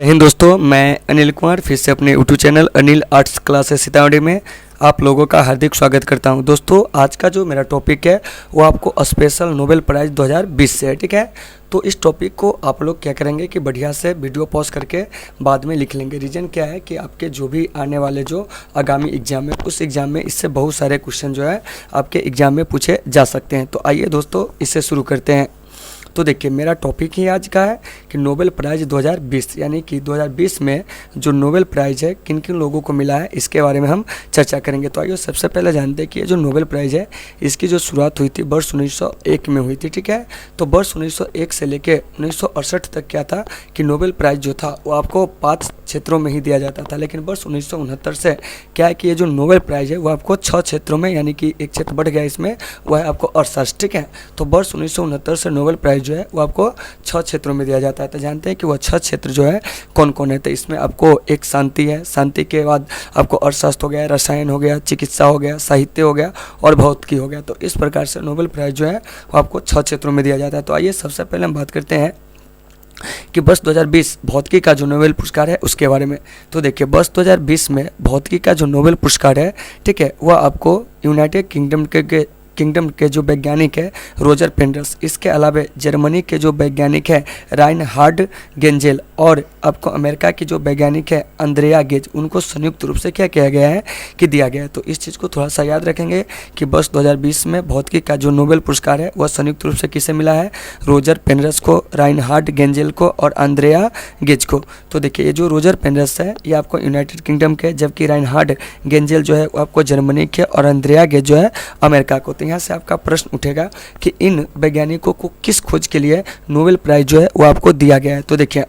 हिंद दोस्तों, मैं अनिल कुमार फिर से अपने YouTube channel Anil arts classes Sitamarhi में आप लोगों का हार्दिक स्वागत करता हूं। दोस्तों, आज का जो मेरा टॉपिक है वो आपको स्पेशल नोबेल प्राइज़ 2020 से है, ठीक है। तो इस टॉपिक को आप लोग क्या करेंगे कि बढ़िया से वीडियो पॉज करके बाद में लिख लेंगे। रीज़न क्या है कि आपके जो भी आने वाले जो आगामी एग्जाम है उस एग्ज़ाम में इससे बहुत सारे क्वेश्चन जो है आपके एग्ज़ाम में पूछे जा सकते हैं। तो आइए दोस्तों, इससे शुरू करते हैं। तो देखिए, मेरा टॉपिक ही आज का है कि नोबेल प्राइज़ 2020, यानी कि 2020 में जो नोबेल प्राइज़ है किन किन लोगों को मिला है इसके बारे में हम चर्चा करेंगे। तो आइए सबसे पहले जानते हैं कि ये जो नोबेल प्राइज़ है इसकी जो शुरुआत हुई थी वर्ष 1901 में हुई थी, ठीक है। तो वर्ष 1901 से लेकर 1968 तक क्या था कि नोबेल प्राइज़ जो था वो आपको 5 क्षेत्रों में ही दिया जाता था। लेकिन वर्ष 1969 से क्या है कि ये जो नोबेल प्राइज़ है वो आपको 6 क्षेत्रों में, यानी कि एक क्षेत्र बढ़ गया इसमें, वो है आपको अर्थशास्त्र, ठीक है। तो वर्ष 1969 से नोबेल प्राइज़ जो है वो आपको 6 क्षेत्रों में दिया जाता है। तो जानते हैं कि वह 6 क्षेत्र जो है कौन कौन है। तो इसमें आपको एक शांति है, शांति के बाद आपको अर्थशास्त्र हो गया, रसायन हो गया, चिकित्सा हो गया, साहित्य हो गया और भौतिकी हो गया। तो इस प्रकार से नोबेल प्राइज़ जो है वो आपको 6 क्षेत्रों में दिया जाता है। तो आइए सबसे पहले हम बात करते हैं कि वर्ष 2020 भौतिकी का जो नोबेल पुरस्कार है उसके बारे में। तो देखिए, वर्ष 2020 में भौतिकी का जो नोबेल पुरस्कार है, ठीक है, वह आपको यूनाइटेड किंगडम के जो वैज्ञानिक है रोजर पेनरस, इसके अलावा जर्मनी के जो वैज्ञानिक है राइनहार्ड गेंजेल और आपको अमेरिका की जो वैज्ञानिक है अंद्रेया गेज, उनको संयुक्त रूप से क्या किया गया है कि दिया गया है। तो इस चीज़ को थोड़ा सा याद रखेंगे कि वर्ष 2020 में भौतिकी का जो नोबेल पुरस्कार है वह संयुक्त रूप से किसे मिला है, रोजर पेनरस को, राइनहार्ड गेंजेल को और अंद्रेया गेज को। तो देखिए, ये जो रोजर पेनरस है ये आपको यूनाइटेड किंगडम के, जबकि राइनहार्ड गेंजेल जो है वो आपको जर्मनी के और अंद्रेया गेज जो है अमेरिका को। यहाँ से आपका प्रश्न उठेगा कि इन वैज्ञानिकों को किस खोज के लिए नोबेल प्राइज़ जो है वो आपको दिया गया है। तो देखिए,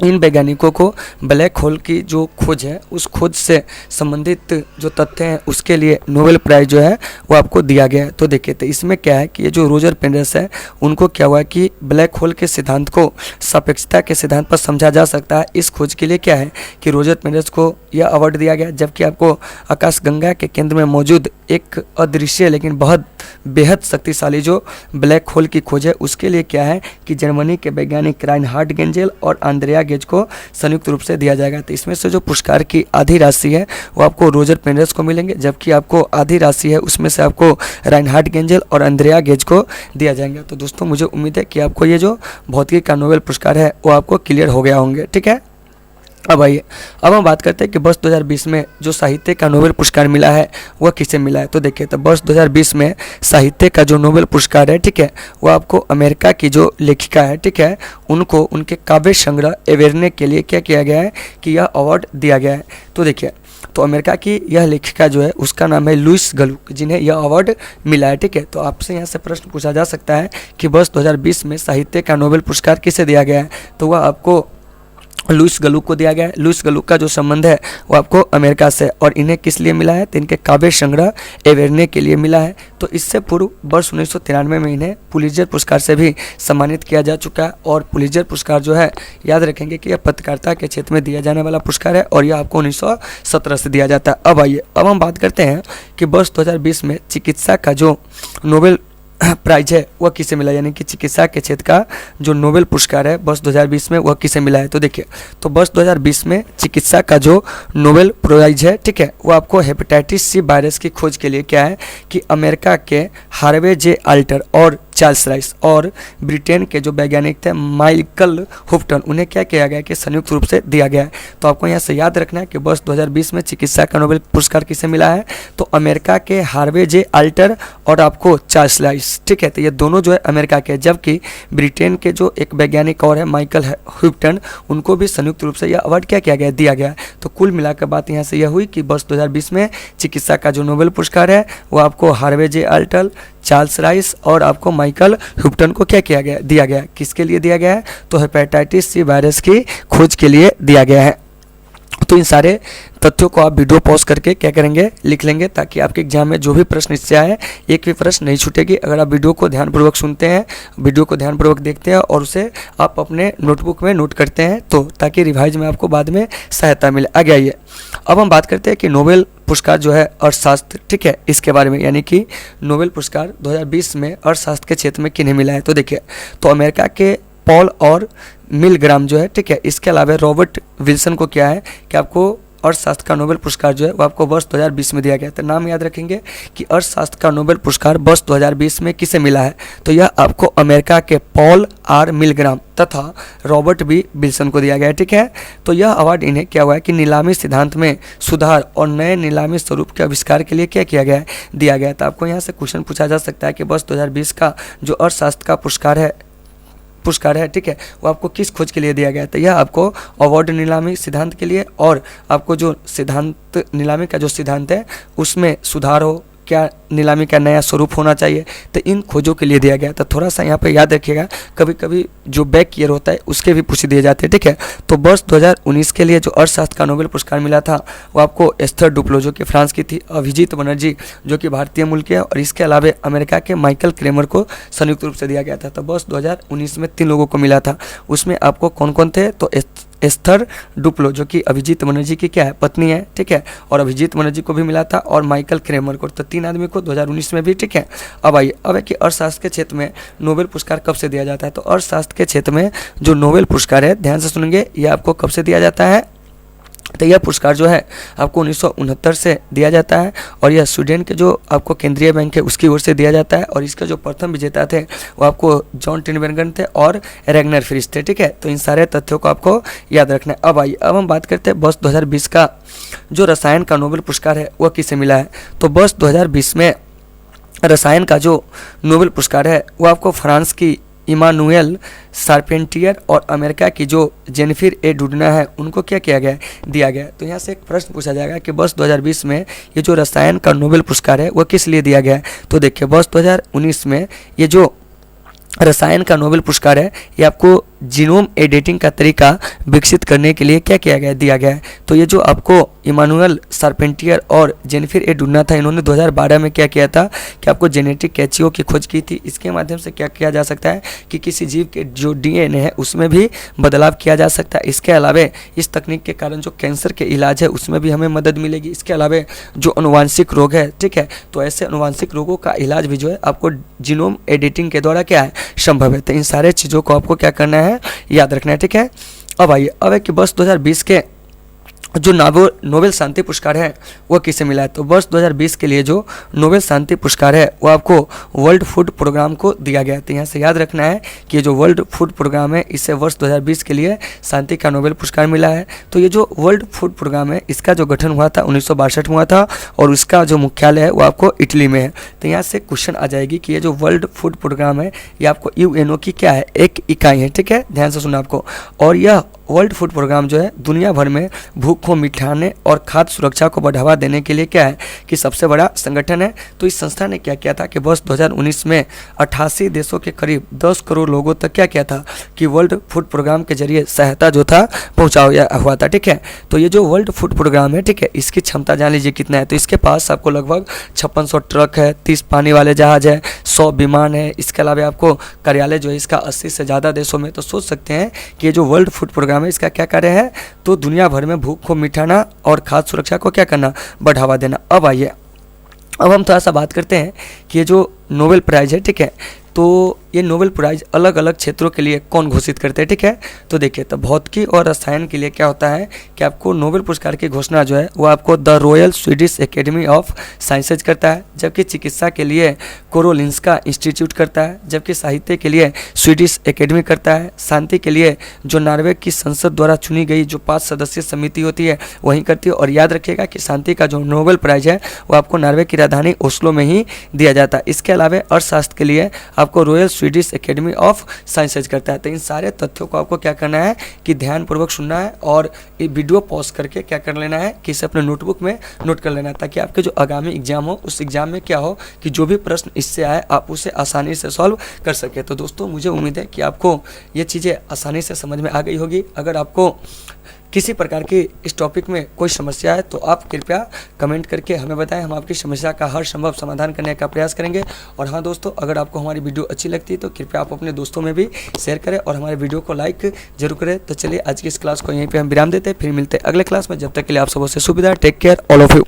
इन वैज्ञानिकों को ब्लैक होल की जो खोज है उस खोज से संबंधित जो तथ्य हैं उसके लिए नोबेल प्राइज़ जो है वो आपको दिया गया है। तो देखिए, तो इसमें क्या है कि ये जो रोजर पेनरस है उनको क्या हुआ कि ब्लैक होल के सिद्धांत को सापेक्षता के सिद्धांत पर समझा जा सकता है, इस खोज के लिए क्या है कि रोजर पेनरस को यह अवार्ड दिया गया। जबकि आपको आकाशगंगा के केंद्र में मौजूद एक अदृश्य लेकिन बहुत बेहद शक्तिशाली जो ब्लैक होल की खोज है उसके लिए क्या है कि जर्मनी के वैज्ञानिक राइनहार्ड गेंजेल और अंद्रेया गेज को संयुक्त रूप से दिया जाएगा। तो इसमें से जो पुरस्कार की आधी राशि है वो आपको रोजर पेनरस को मिलेंगे, जबकि आपको आधी राशि है उसमें से आपको राइनहार्ड गेंजेल और अंद्रेया गेज को दिया जाएगा। तो दोस्तों, मुझे उम्मीद है कि आपको ये जो भौतिकी का नोबेल पुरस्कार है वो आपको क्लियर हो गया होंगे, ठीक है। अब आइए, अब हम बात करते हैं कि वर्ष 2020 में जो साहित्य का नोबेल पुरस्कार मिला है वह किसे मिला है। तो देखिए, तो वर्ष 2020 में साहित्य का जो नोबेल पुरस्कार है, ठीक है, वो आपको अमेरिका की जो लेखिका है, ठीक है, उनको उनके काव्य संग्रह एवेरने के लिए क्या किया गया है कि यह अवार्ड दिया गया है। तो देखिए, तो अमेरिका की यह लेखिका जो है उसका नाम है लुइस गलुक, जिन्हें यह अवार्ड मिला है, ठीक है। तो आपसे यहाँ से प्रश्न पूछा जा सकता है कि वर्ष 2020 में साहित्य का नोबेल पुरस्कार किसे दिया गया है। तो वह आपको लुइस गलुक को दिया गया है। लुइस गलुक का जो संबंध है वो आपको अमेरिका से, और इन्हें किस लिए मिला है तो इनके काव्य संग्रह एवेरने के लिए मिला है। तो इससे पूर्व वर्ष 1993 में इन्हें पुलित्जर पुरस्कार से भी सम्मानित किया जा चुका है। और पुलित्जर पुरस्कार जो है, याद रखेंगे कि यह पत्रकारिता के क्षेत्र में दिया जाने वाला पुरस्कार है और यह आपको 1917 से दिया जाता है। अब आइए, अब हम बात करते हैं कि वर्ष 2020 में चिकित्सा का जो नोबेल प्राइज है वह किसे मिला, यानी कि चिकित्सा के क्षेत्र का जो नोबेल पुरस्कार है वर्ष 2020 में वह किसे मिला है। तो देखिए, तो वर्ष 2020 में चिकित्सा का जो नोबेल प्राइज है, ठीक है, वो आपको हेपेटाइटिस सी वायरस की खोज के लिए क्या है कि अमेरिका के हार्वे जे अल्टर और चार्ल्स राइस और ब्रिटेन के जो वैज्ञानिक थे माइकल हुफ्टन, उन्हें क्या किया गया कि संयुक्त रूप से दिया गया है। तो आपको यहाँ से याद रखना है कि वर्ष 2020 में चिकित्सा का नोबेल पुरस्कार किसे मिला है, तो अमेरिका के हार्वे जे अल्टर और आपको चार्ल्स राइस, ठीक है। तो ये दोनों जो है अमेरिका के, जबकि ब्रिटेन के जो एक वैज्ञानिक और है माइकल हुफ्टन, उनको भी संयुक्त रूप से यह अवार्ड क्या किया गया, दिया गया। तो कुल मिलाकर बात यहाँ से यह हुई कि वर्ष 2020 में चिकित्सा का जो नोबेल पुरस्कार है वो आपको हार्वे जे अल्टर, चार्ल्स राइस और आपको माइकल हुफ्टन को क्या किया गया, दिया गया। किसके लिए दिया गया है, तो हेपेटाइटिस सी वायरस की खोज के लिए दिया गया है। तो इन सारे तथ्यों को आप वीडियो पॉज करके क्या करेंगे, लिख लेंगे, ताकि आपके एग्जाम में जो भी प्रश्न इससे आए एक भी प्रश्न नहीं छूटेगी। अगर आप वीडियो को ध्यानपूर्वक सुनते हैं, वीडियो को ध्यानपूर्वक देखते हैं और उसे आप अपने नोटबुक में नोट करते हैं, तो ताकि रिवाइज में आपको बाद में सहायता मिले। आगे आइए, अब हम बात करते हैं कि नोबेल पुरस्कार जो है अर्थशास्त्र, ठीक है, इसके बारे में, यानी कि नोबेल पुरस्कार 2020 में अर्थशास्त्र के क्षेत्र में किन्हें मिला है। तो देखिए, तो अमेरिका के पॉल और मिलग्राम जो है, ठीक है, इसके अलावा रॉबर्ट विल्सन को क्या है कि आपको अर्थशास्त्र का नोबेल पुरस्कार जो है वो आपको वर्ष 2020 में दिया गया। तो नाम याद रखेंगे कि अर्थशास्त्र का नोबेल पुरस्कार वर्ष 2020 में किसे मिला है। तो यह आपको अमेरिका के पॉल आर मिलग्राम तथा रॉबर्ट बी विल्सन को दिया गया है, ठीक है। तो यह अवार्ड इन्हें क्या हुआ है कि नीलामी सिद्धांत में सुधार और नए नीलामी स्वरूप के आविष्कार के लिए क्या किया गया है, दिया गया है। तो आपको यहाँ से क्वेश्चन पूछा जा सकता है कि वर्ष 2020 का जो अर्थशास्त्र का पुरस्कार है, ठीक है, वो आपको किस खोज के लिए दिया गया है। तो यह आपको अवार्ड नीलामी सिद्धांत के लिए और आपको जो सिद्धांत नीलामी का जो सिद्धांत है उसमें सुधार हो, क्या नीलामी का नया स्वरूप होना चाहिए, तो इन खोजों के लिए दिया गया। तो थोड़ा सा यहाँ पे याद रखिएगा, कभी कभी जो बैक ईयर होता है उसके भी पूछ दिए जाते हैं, ठीक है। तो वर्ष 2019 के लिए जो अर्थशास्त्र का नोबेल पुरस्कार मिला था वो आपको एस्थर डुप्लो जो कि फ्रांस की थी, अभिजीत बनर्जी जो कि भारतीय मूल के है, और इसके अलावा अमेरिका के माइकल क्रेमर को संयुक्त रूप से दिया गया था। तो वर्ष 2019 में 3 लोगों को मिला था। उसमें आपको कौन कौन थे, तो एस्थर डुप्लो जो कि अभिजीत बनर्जी की क्या है, पत्नी है, ठीक है, और अभिजीत बनर्जी को भी मिला था, और माइकल क्रेमर को। तो 3 आदमी को 2019 में भी, ठीक है। अब आइए, अब है कि अर्थशास्त्र के क्षेत्र में नोबेल पुरस्कार कब से दिया जाता है। तो अर्थशास्त्र के क्षेत्र में जो नोबेल पुरस्कार है, ध्यान से सुनेंगे, ये आपको कब से दिया जाता है। तो यह पुरस्कार जो है आपको 1969 से दिया जाता है, और यह स्वीडन के जो आपको केंद्रीय बैंक है उसकी ओर से दिया जाता है, और इसके जो प्रथम विजेता थे वो आपको जॉन टिनबर्गन थे और रेगनर फ्रिश थे, ठीक है। तो इन सारे तथ्यों को आपको याद रखना है। अब आइए, अब हम बात करते हैं वर्ष 2020 का जो रसायन का नोबेल पुरस्कार है वह किसे मिला है। तो वर्ष 2020 में रसायन का जो नोबेल पुरस्कार है वो आपको फ्रांस की इमानुएल शार्पेंटियर और अमेरिका की जो जेनिफर ए डुडना है उनको क्या किया गया है, दिया गया है। तो यहाँ से एक प्रश्न पूछा जाएगा कि वर्ष 2020 में ये जो रसायन का नोबेल पुरस्कार है वह किस लिए दिया गया है। तो देखिए, वर्ष 2019 में ये जो रसायन का नोबेल पुरस्कार है ये आपको जीनोम एडिटिंग का तरीका विकसित करने के लिए क्या किया गया, दिया गया है। तो ये जो आपको इमानुएल शार्पेंटियर और जेनिफर ए डुडना था, इन्होंने 2012 में क्या किया था कि आपको जेनेटिक कैचियों की खोज की थी। इसके माध्यम से क्या किया जा सकता है कि किसी जीव के जो डीएनए है उसमें भी बदलाव किया जा सकता है। इसके अलावा इस तकनीक के कारण जो कैंसर के इलाज है उसमें भी हमें मदद मिलेगी। इसके अलावा जो अनुवांशिक रोग है, ठीक है, तो ऐसे अनुवांशिक रोगों का इलाज भी जो है आपको जीनोम एडिटिंग के द्वारा क्या है, संभव है। तो इन सारे चीज़ों को आपको क्या करना है, याद रखना है, ठीक है। अब आइए, अब है कि वर्ष 2020 के जो नोबेल शांति पुरस्कार है वो किसे मिला है। तो वर्ष 2020 के लिए जो नोबेल शांति पुरस्कार है वो आपको वर्ल्ड फूड प्रोग्राम को दिया गया है। तो यहाँ से याद रखना है कि ये जो वर्ल्ड फूड प्रोग्राम है इससे वर्ष 2020 के लिए शांति का नोबेल पुरस्कार मिला है। तो ये जो वर्ल्ड फूड प्रोग्राम है इसका जो गठन हुआ था 1962 में हुआ था, और उसका जो मुख्यालय है वो आपको इटली में है। तो यहाँ से क्वेश्चन आ जाएगी कि ये जो वर्ल्ड फूड प्रोग्राम है ये आपको यूएनओ की क्या है, एक इकाई है, ठीक है, ध्यान से सुना आपको। और यह वर्ल्ड फूड प्रोग्राम जो है दुनिया भर में भूख को मिटाने और खाद्य सुरक्षा को बढ़ावा देने के लिए क्या है कि सबसे बड़ा संगठन है। तो इस संस्था ने क्या किया था कि वर्ष 2019 में 88 देशों के करीब 10 करोड़ लोगों तक क्या किया था कि वर्ल्ड फूड प्रोग्राम के जरिए सहायता जो था पहुँचाया हुआ था, ठीक है। तो ये जो वर्ल्ड फूड प्रोग्राम है, ठीक है, इसकी क्षमता जान लीजिए कितना है। तो इसके पास आपको लगभग 5600 ट्रक है, 30 पानी वाले जहाज है, 100 विमान है। इसके अलावा आपको कार्यालय जो है इसका 80 से ज़्यादा देशों में। तो सोच सकते हैं कि ये जो वर्ल्ड फूड प्रोग्राम है इसका क्या कार्य है, तो दुनिया भर में भूख को मिटाना और खाद्य सुरक्षा को क्या करना, बढ़ावा देना। अब आइए, अब हम थोड़ा सा बात करते हैं कि ये जो नोबेल प्राइज़ है, ठीक है, तो ये नोबेल प्राइज़ अलग अलग क्षेत्रों के लिए कौन घोषित करते हैं, ठीक है। तो देखिए, तो भौतिकी और रसायन के लिए क्या होता है कि आपको नोबेल पुरस्कार की घोषणा जो है वो आपको the royal Swedish academy of sciences करता है, जबकि चिकित्सा के लिए कोरोलिंस्का इंस्टीट्यूट करता है, जबकि साहित्य के लिए स्वीडिश एकेडमी करता है, शांति के लिए जो नॉर्वे की संसद द्वारा चुनी गई जो 5 सदस्यीय समिति होती है वहीं करती है। और याद रखिएगा कि शांति का जो नोबेल प्राइज़ है वो आपको नॉर्वे की राजधानी ओस्लो में ही दिया जाता है। इसके अलावा अर्थशास्त्र के लिए आपको royal Swedish academy of sciences करता है। तो इन सारे तथ्यों को आपको क्या करना है कि ध्यानपूर्वक सुनना है और ये वीडियो पॉज करके क्या कर लेना है कि इसे अपने नोटबुक में नोट कर लेना है, ताकि आपके जो आगामी एग्जाम हो उस एग्जाम में क्या हो कि जो भी प्रश्न इससे आए आप उसे आसानी से सॉल्व कर सके। तो दोस्तों, मुझे उम्मीद है कि आपको ये चीज़ें आसानी से समझ में आ गई होगी। अगर आपको किसी प्रकार की इस टॉपिक में कोई समस्या है तो आप कृपया कमेंट करके हमें बताएं, हम आपकी समस्या का हर संभव समाधान करने का प्रयास करेंगे। और हाँ दोस्तों, अगर आपको हमारी वीडियो अच्छी लगती है तो कृपया आप अपने दोस्तों में भी शेयर करें और हमारे वीडियो को लाइक जरूर करें। तो चलिए आज की इस क्लास को यहीं पे हम विराम देते हैं, फिर मिलते हैं अगले क्लास में। जब तक के लिए आप सबसे सुविधा, take care all of you.